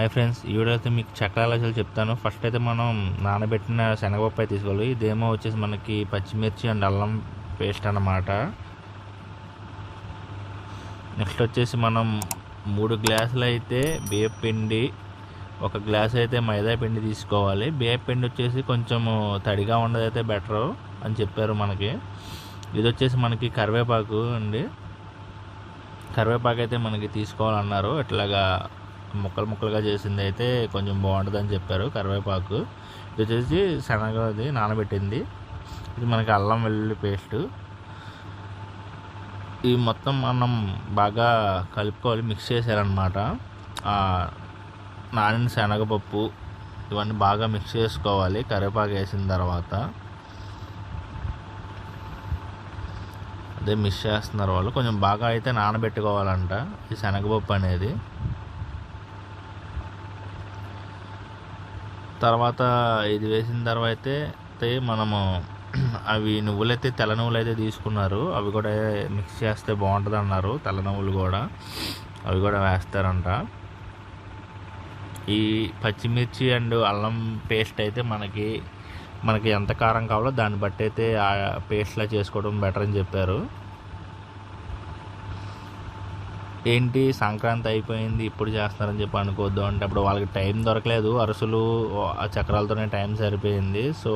Hi friends, ఈ video అయితే మీకు చక్రాలు అసలు చెప్తాను. ఫస్ట్ అయితే మనం నానబెట్టిన శనగపప్పు అయితే తీసుకోవాలి. ఇదేమో వచ్చేసి మనకి పచ్చిమిర్చి అండ్ అల్లం పేస్ట్ అన్నమాట. నెక్స్ట్ వచ్చేసి మనం 3 గ్లాసులు అయితే బియ్యం పిండి, 1 గ్లాస్ అయితే మైదా పిండి తీసుకోవాలి. బియ్యం పిండి వచ్చేసి కొంచెం తడిగా ఉండదైతే బెటరు అని చెప్పారు మనకి. ఇది వచ్చేసి మనకి కరివేపాకు అండి. కరివేపాకు అయితే మనకి తీసుకోవాలన్నారు. ఇట్లాగా ముక్కలుగా చేసింది అయితే కొంచెం బాగుంటుందని చెప్పారు కరివేపాకు. ఇది వచ్చేసి శనగది నానబెట్టింది. ఇది మనకి అల్లం వెల్లుల్లి పేస్టు. ఇవి మొత్తం మనం బాగా కలుపుకోవాలి, మిక్స్ చేశారనమాట. నానిన శనగపప్పు ఇవన్నీ బాగా మిక్స్ చేసుకోవాలి కరివేపాకు వేసిన తర్వాత. అదే మిక్స్ చేస్తున్నారు వాళ్ళు. కొంచెం బాగా అయితే నానబెట్టుకోవాలంట ఈ శనగపప్పు అనేది. తర్వాత ఇది వేసిన తర్వాత అయితే మనము అవి నువ్వులైతే తెల్ల నువ్వులు అయితే తీసుకున్నారు. అవి కూడా మిక్స్ చేస్తే బాగుంటుంది అన్నారు. తెల్ల నువ్వులు కూడా అవి కూడా వేస్తారంట. ఈ పచ్చిమిర్చి అండ్ అల్లం పేస్ట్ అయితే మనకి ఎంత కారం కావాలో దాన్ని బట్టి అయితే ఆ పేస్ట్లా చేసుకోవడం బెటర్ అని చెప్పారు. ఏంటి సంక్రాంతి అయిపోయింది ఇప్పుడు చేస్తున్నారని చెప్పి అనుకోవద్దు అంటే అప్పుడు వాళ్ళకి టైం దొరకలేదు. అరుసులు ఆ చక్రాలతోనే టైం సరిపోయింది. సో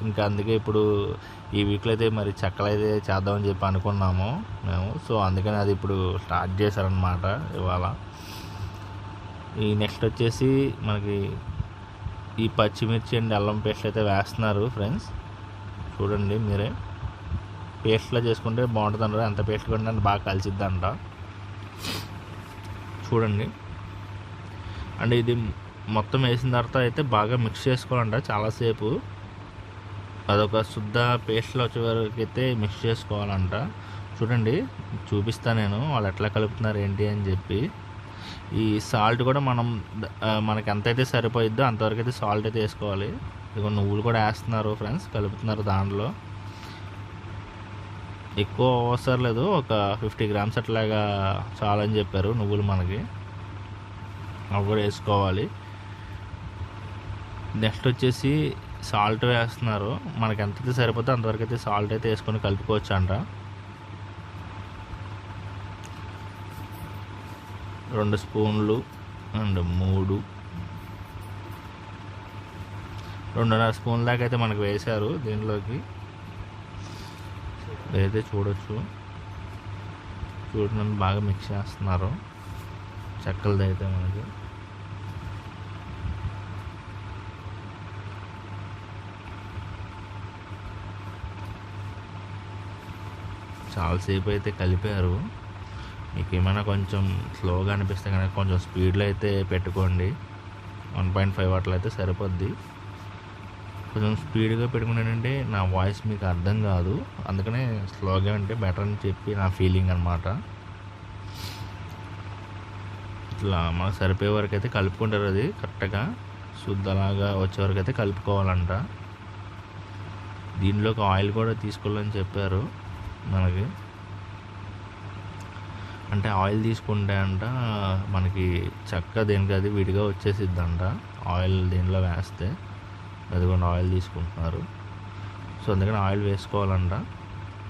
ఇంకా అందుకే ఇప్పుడు ఈ వీక్లో అయితే మరి చక్రాలు అయితే చేద్దామని చెప్పి అనుకున్నాము మేము. సో అందుకని అది ఇప్పుడు స్టార్ట్ చేశారనమాట ఇవాళ. ఈ నెక్స్ట్ వచ్చేసి మనకి ఈ పచ్చిమిర్చి అండ్ అల్లం పేస్ట్ అయితే వేస్తున్నారు ఫ్రెండ్స్. చూడండి మీరే, పేస్ట్లో చేసుకుంటే బాగుంటుంది అంటారు. ఎంత పేస్ట్ కొంటే అంత బాగా కలిసిద్దంట. చూడండి. అండ్ ఇది మొత్తం వేసిన తర్వాత అయితే బాగా మిక్స్ చేసుకోవాలంట చాలాసేపు. అదొక శుద్ధ పేస్ట్లో వచ్చే వరకు అయితే మిక్స్ చేసుకోవాలంట. చూడండి, చూపిస్తాను నేను వాళ్ళు ఎట్లా కలుపుతున్నారు ఏంటి అని చెప్పి. ఈ సాల్ట్ కూడా మనకి ఎంతైతే సరిపోయిద్దో అంతవరకు అయితే సాల్ట్ అయితే వేసుకోవాలి. ఇదిగో నువ్వులు కూడా వేస్తున్నారు ఫ్రెండ్స్, కలుపుతున్నారు దాంట్లో. ఎక్కువ అవసరం లేదు, ఒక 50 గ్రామ్స్ అట్లాగా చాలని చెప్పారు నువ్వులు మనకి. అవి కూడా వేసుకోవాలి. నెక్స్ట్ వచ్చేసి సాల్ట్ వేస్తున్నారు. మనకి ఎంతైతే సరిపోతే అంతవరకు అయితే సాల్ట్ అయితే వేసుకొని కలుపుకోవచ్చు అంట. 2 స్పూన్లు అండ్ 2.5 స్పూన్ల దాకా అయితే మనకు వేశారు దీంట్లోకి. అయితే చూడొచ్చు, చూడండి బాగా మిక్స్ చేస్తున్నారు చెక్కలది అయితే మనకి. చాలాసేపు అయితే కలిపారు. మీకు ఏమైనా కొంచెం స్లోగా అనిపిస్తే కనుక కొంచెం స్పీడ్లో అయితే పెట్టుకోండి. 1.5 అట్లయితే సరిపోద్ది. కొంచెం స్పీడ్గా పెట్టుకున్నానంటే నా వాయిస్ మీకు అర్థం కాదు, అందుకనే స్లోగా ఉంటే బెటర్ అని చెప్పి నా ఫీలింగ్ అనమాట. ఇట్లా మనకు సరిపోయే వరకు అయితే కలుపుకుంటారు. అది కరెక్ట్గా శుద్ధలాగా వచ్చే వరకు అయితే కలుపుకోవాలంట. దీనిలోకి ఆయిల్ కూడా తీసుకోవాలని చెప్పారు మనకి. అంటే ఆయిల్ తీసుకుంటే అంట మనకి చక్క దేనికి అది విడిగా వచ్చేసిద్దంట ఆయిల్ దీనిలో వేస్తే. అదిగోండి ఆయిల్ తీసుకుంటున్నారు. సో అందుకని ఆయిల్ వేసుకోవాలంట.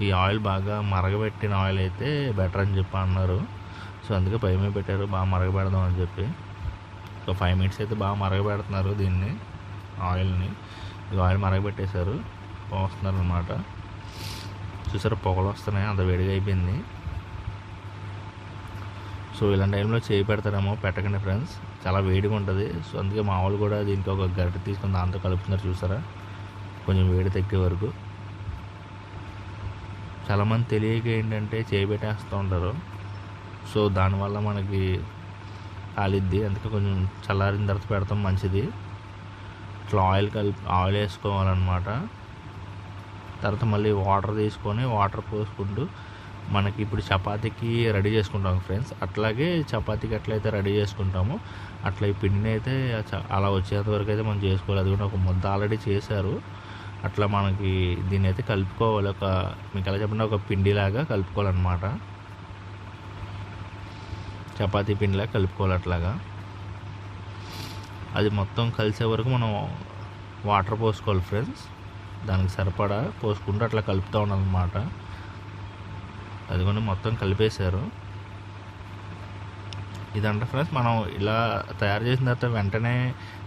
ఈ ఆయిల్ బాగా మరగబెట్టిన ఆయిల్ అయితే బెటర్ అని చెప్పి అన్నారు. సో అందుకే పై మీద పెట్టారు, బాగా మరగబెడదాం అని చెప్పి. సో 5 మినిట్స్ అయితే బాగా మరగబెడుతున్నారు దీన్ని, ఆయిల్ని. ఈ ఆయిల్ మరగబెట్టేశారు, పోస్తున్నారు అనమాట. చూసారు పొగలు వస్తున్నాయి, అంత వేడిగా అయిపోయింది. సో ఇలాంటి టైంలో చేయి పెడతారేమో, పెట్టకండి ఫ్రెండ్స్, చాలా వేడిగా ఉంటుంది. సో అందుకే మా వాళ్ళు కూడా దీనికి ఒక గరిటె తీసుకొని దాంతో కలుపుతున్నారు. చూసారా, కొంచెం వేడి తగ్గే వరకు. చాలామంది తెలియక ఏంటంటే చేయి పెట్టేస్తూ ఉంటారు. సో దానివల్ల మనకి కాలిద్ది. అందుకే కొంచెం చల్లారిన తర్వాత పెడతాం మంచిది. ఇట్లా ఆయిల్ వేసుకోవాలన్నమాట. తర్వాత మళ్ళీ వాటర్ తీసుకొని వాటర్ పోసుకుంటూ మనకి ఇప్పుడు చపాతీకి రెడీ చేసుకుంటాము ఫ్రెండ్స్. అట్లాగే చపాతీకి ఎట్లయితే రెడీ చేసుకుంటామో అట్లా ఈ పిండిని అయితే అలా వచ్చేంత వరకు అయితే మనం చేసుకోవాలి. అది కూడా ఒక ముద్ద ఆల్రెడీ చేశారు. అట్లా మనకి దీన్ని అయితే కలుపుకోవాలి. మీకు ఎలా చెప్పండి, ఒక పిండిలాగా కలుపుకోవాలన్నమాట. చపాతీ పిండిలాగా కలుపుకోవాలి అట్లాగా. అది మొత్తం కలిసే వరకు మనం వాటర్ పోసుకోవాలి ఫ్రెండ్స్. దానికి సరిపడా పోసుకుంటూ అట్లా కలుపుతూ ఉండాలన్నమాట. అదిగోండి మొత్తం కలిపేశారు. ఇదంట ఫ్రెండ్స్, మనం ఇలా తయారు చేసిన తర్వాత వెంటనే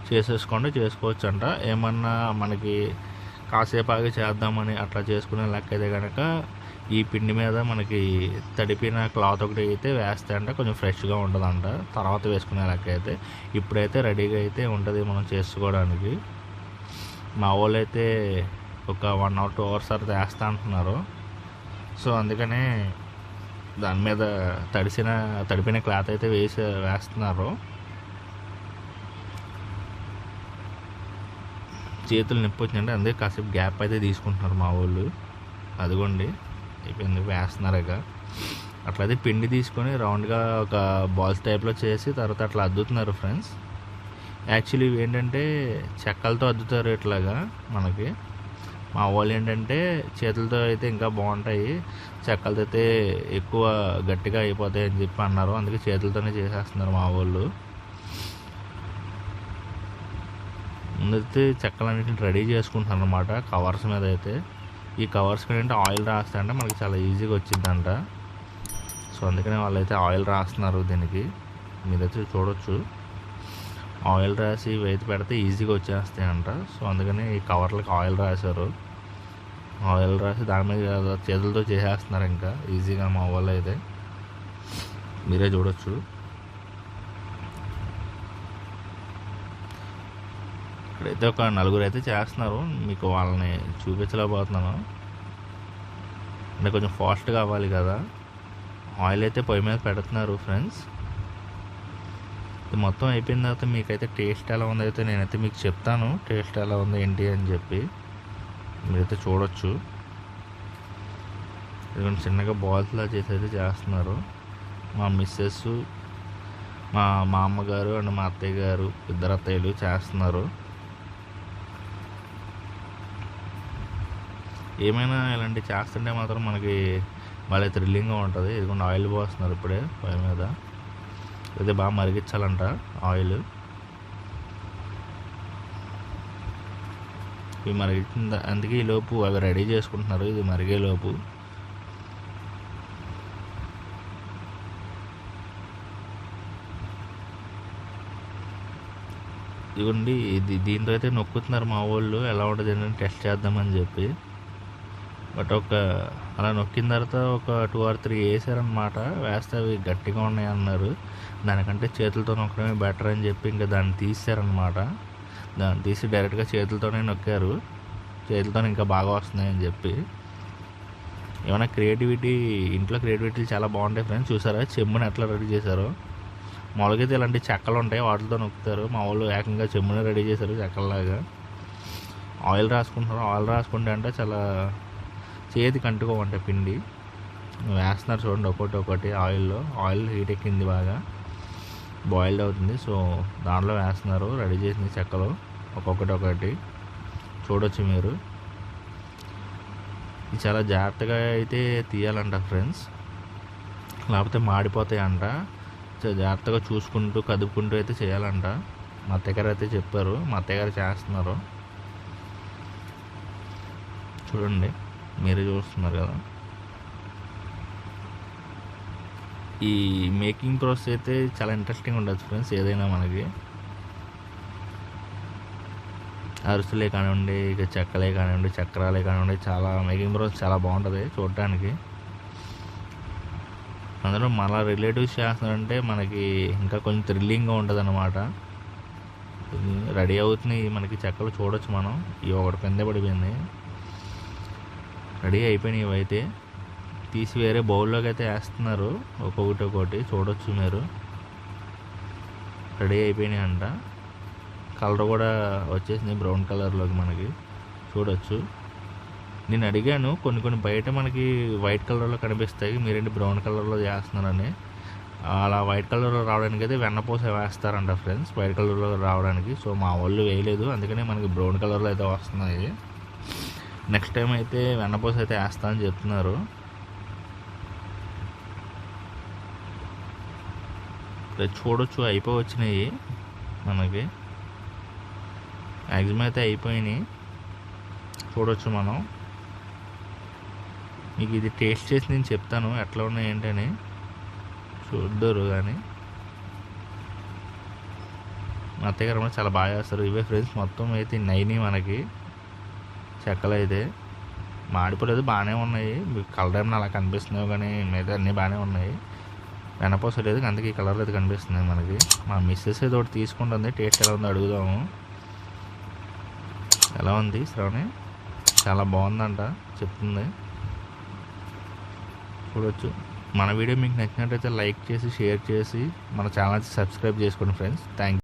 చేసుకోవచ్చు అంట. ఏమన్నా మనకి కాసేపు ఆగి చేద్దామని అట్లా చేసుకునే లెక్క అయితే కనుక ఈ పిండి మీద మనకి తడిపిన క్లాత్ ఒకటి అయితే వేస్తే అంటే కొంచెం ఫ్రెష్గా ఉంటుందంట. తర్వాత వేసుకునే లెక్క అయితే ఇప్పుడైతే రెడీగా అయితే ఉంటుంది మనం చేసుకోవడానికి. మా వాళ్ళు అయితే ఒక 1 or 2 hours తర్వాత వేస్తా అంటున్నారు. సో అందుకనే దాని మీద తడిపిన క్లాత్ అయితే వేస్తున్నారు. చేతులు నొప్పి వచ్చిందంటే అందుకే కాసేపు గ్యాప్ అయితే తీసుకుంటున్నారు మా వాళ్ళు. అదిగోండి అయిపోయింది, వేస్తున్నారు. ఇక అట్లయితే పిండి తీసుకొని రౌండ్గా ఒక బాల్స్ టైప్లో చేసి తర్వాత అట్లా అద్దుతున్నారు ఫ్రెండ్స్. యాక్చువల్లీ ఇవి ఏంటంటే చెక్కలతో అద్దుతారు ఇట్లాగా మనకి. మా వాళ్ళు ఏంటంటే చేతులతో అయితే ఇంకా బాగుంటాయి, చెక్కలతో అయితే ఎక్కువ గట్టిగా అయిపోతాయి అని చెప్పి అన్నారు. అందుకే చేతులతోనే చేసేస్తున్నారు మా వాళ్ళు. ముందైతే చెక్కలన్నింటిని రెడీ చేసుకుంటున్నారు అన్నమాట కవర్స్ మీద అయితే. ఈ కవర్స్ మీద అంటే ఆయిల్ రాస్తే అంటే మనకి చాలా ఈజీగా వచ్చిందంట. సో అందుకనే వాళ్ళైతే ఆయిల్ రాస్తున్నారు దీనికి. మీరైతే చూడొచ్చు, ఆయిల్ రాసి వేతి పెడితే ఈజీగా వచ్చేస్తాయి అంట. సో అందుకని ఈ కవర్లకి ఆయిల్ రాశారు. ఆయిల్ రాసి దాని మీద చేతులతో చేసేస్తున్నారు ఇంకా ఈజీగా మా వాళ్ళు అయితే. మీరే చూడొచ్చు. ఇక్కడైతే ఒక 4 అయితే చేస్తున్నారు. మీకు వాళ్ళని చూపించలేకపోతున్నాను అంటే కొంచెం ఫాస్ట్గా అవ్వాలి కదా. ఆయిల్ అయితే పొయ్యి మీద పెడుతున్నారు ఫ్రెండ్స్. ఇది మొత్తం అయిపోయిన తర్వాత మీకైతే టేస్ట్ ఎలా ఉందో అయితే నేనైతే మీకు చెప్తాను. టేస్ట్ ఎలా ఉంది ఏంటి అని చెప్పి మీరైతే చూడొచ్చు. ఇది చిన్నగా బాల్స్లా చేసి అయితే చేస్తున్నారు. మా మిస్సెస్, మా అమ్మగారు అండ్ మా అత్తయ్య గారు, 2 అత్తయ్యలు చేస్తున్నారు. ఏమైనా ఇలాంటివి చేస్తుంటే మాత్రం మనకి వాళ్ళ థ్రిల్లింగ్గా ఉంటుంది. ఇదిగోండి ఆయిల్ పోస్తున్నారు ఇప్పుడే పొయ్యి మీద. అయితే బాగా మరిగించాలంట ఆయిల్. ఇవి మరిగించింది అందుకే ఈ లోపు అవి రెడీ చేసుకుంటున్నారు. ఇది మరిగే లోపు ఇదిగోండి దీంతో అయితే నొక్కుతున్నారు మా వాళ్ళు. ఎలా ఉంటుంది ఏంటంటే టెస్ట్ చేద్దామని చెప్పి. బట్ అలా నొక్కిన తర్వాత ఒక 2 or 3 వేసారనమాట. వేస్తే అవి గట్టిగా ఉన్నాయి అన్నారు. దానికంటే చేతులతో నొక్కడమే బెటర్ అని చెప్పి ఇంకా దాన్ని తీసారనమాట. దాన్ని తీసి డైరెక్ట్గా చేతులతోనే నొక్కారు. చేతులతోనే ఇంకా బాగా వస్తున్నాయని చెప్పి. ఏమైనా ఇంట్లో క్రియేటివిటీ చాలా బాగుంటాయి ఫ్రెండ్స్. చూసారా చెమ్ముని ఎట్లా రెడీ చేశారో. మామూలుగా అయితే ఇలాంటి చెక్కలు ఉంటాయి, వాటితో నొక్కుతారు. మా వాళ్ళు ఏకంగా చెమ్ముని రెడీ చేశారు చెక్కల్లాగా. ఆయిల్ రాసుకుంటున్నారు. ఆయిల్ రాసుకుంటే అంటే చాలా చేతికి అంటుకోమంటాయి పిండి. వేస్తున్నారు చూడండి ఒక్కొక్కటి ఆయిల్ హీట్ ఎక్కింది, బాగా బాయిల్డ్ అవుతుంది. సో దాంట్లో వేస్తున్నారు రెడీ చేసిన చెక్కలు ఒక్కొక్కటి చూడొచ్చు మీరు. ఇది చాలా జాగ్రత్తగా అయితే తీయాలంట ఫ్రెండ్స్, లేకపోతే మాడిపోతాయి అంట. జాగ్రత్తగా చూసుకుంటూ కదుపుకుంటూ అయితే చేయాలంట. మా అత్తగారు అయితే చెప్పారు, మా అత్తగారు చేస్తున్నారు. చూడండి మీరే చూస్తున్నారు కదా. ఈ మేకింగ్ ప్రాసెస్ అయితే చాలా ఇంట్రెస్టింగ్ ఉండొచ్చు ఫ్రెండ్స్. ఏదైనా మనకి అరిసెలే కానివ్వండి, ఇక చెక్కలే కానివ్వండి, చక్రాలే కానివ్వండి, చాలా మేకింగ్ ప్రాసెస్ చాలా బాగుంటుంది చూడటానికి. అందులో మన రిలేటివ్స్ చేస్తున్నారంటే మనకి ఇంకా కొంచెం థ్రిల్లింగ్గా ఉంటుంది అన్నమాట. రెడీ అవుతున్నాయి మనకి చెక్కలు చూడొచ్చు మనం. ఇవి ఒకటి కింద పడిపోయింది, రెడీ అయిపోయినాయి. ఇవైతే తీసి వేరే బౌల్లోకి అయితే వేస్తున్నారు ఒక్కొక్కటి చూడొచ్చు మీరు. రెడీ అయిపోయినాయి అంట. కలర్ కూడా వచ్చేసింది బ్రౌన్ కలర్లోకి మనకి చూడొచ్చు. నేను అడిగాను కొన్ని బయట మనకి వైట్ కలర్లో కనిపిస్తాయి, మీరేంటి బ్రౌన్ కలర్లో చేస్తున్నారని. అలా వైట్ కలర్లో రావడానికి అయితే వెన్నపూస వేస్తారంట ఫ్రెండ్స్, వైట్ కలర్లో రావడానికి. సో మా వాళ్ళు వేయలేదు, అందుకనే మనకి బ్రౌన్ కలర్లో అయితే వస్తున్నాయి. నెక్స్ట్ టైం అయితే వెన్నపూస అయితే వేస్తా అని చెప్తున్నారు. చూడొచ్చు అయిపోయి వచ్చినాయి మనకి. మ్యాక్సిమం అయితే అయిపోయినాయి. చూడవచ్చు మనం. మీకు ఇది టేస్ట్ చేసి నేను చెప్తాను ఎట్లా ఉన్నాయి ఏంటని, చూద్దరు. కానీ మా అత్తయ్య గారు కూడా చాలా బాగా చేస్తారు. ఇవే ఫ్రెండ్స్ మొత్తం అయితే నైని మనకి చెక్కలు అయితే మాడిపోలేదు, బాగానే ఉన్నాయి. కలర్ ఏమైనా అలా కనిపిస్తున్నాయి కానీ మిగతా అన్నీ బాగానే ఉన్నాయి. వెనపోస లేదు, అందుకే ఈ కలర్ అయితే కనిపిస్తున్నాయి మనకి. మా మిస్సెస్ ఏదో ఒకటి తీసుకుంటుంది, టేస్ట్ ఎలా ఉందో అడుగుదాము. ఎలా ఉంది శ్రావణి? చాలా బాగుందంట చెప్తుంది. చూడవచ్చు. మన వీడియో మీకు నచ్చినట్టయితే లైక్ చేసి షేర్ చేసి మన ఛానల్ సబ్స్క్రైబ్ చేసుకోండి ఫ్రెండ్స్. Thank you.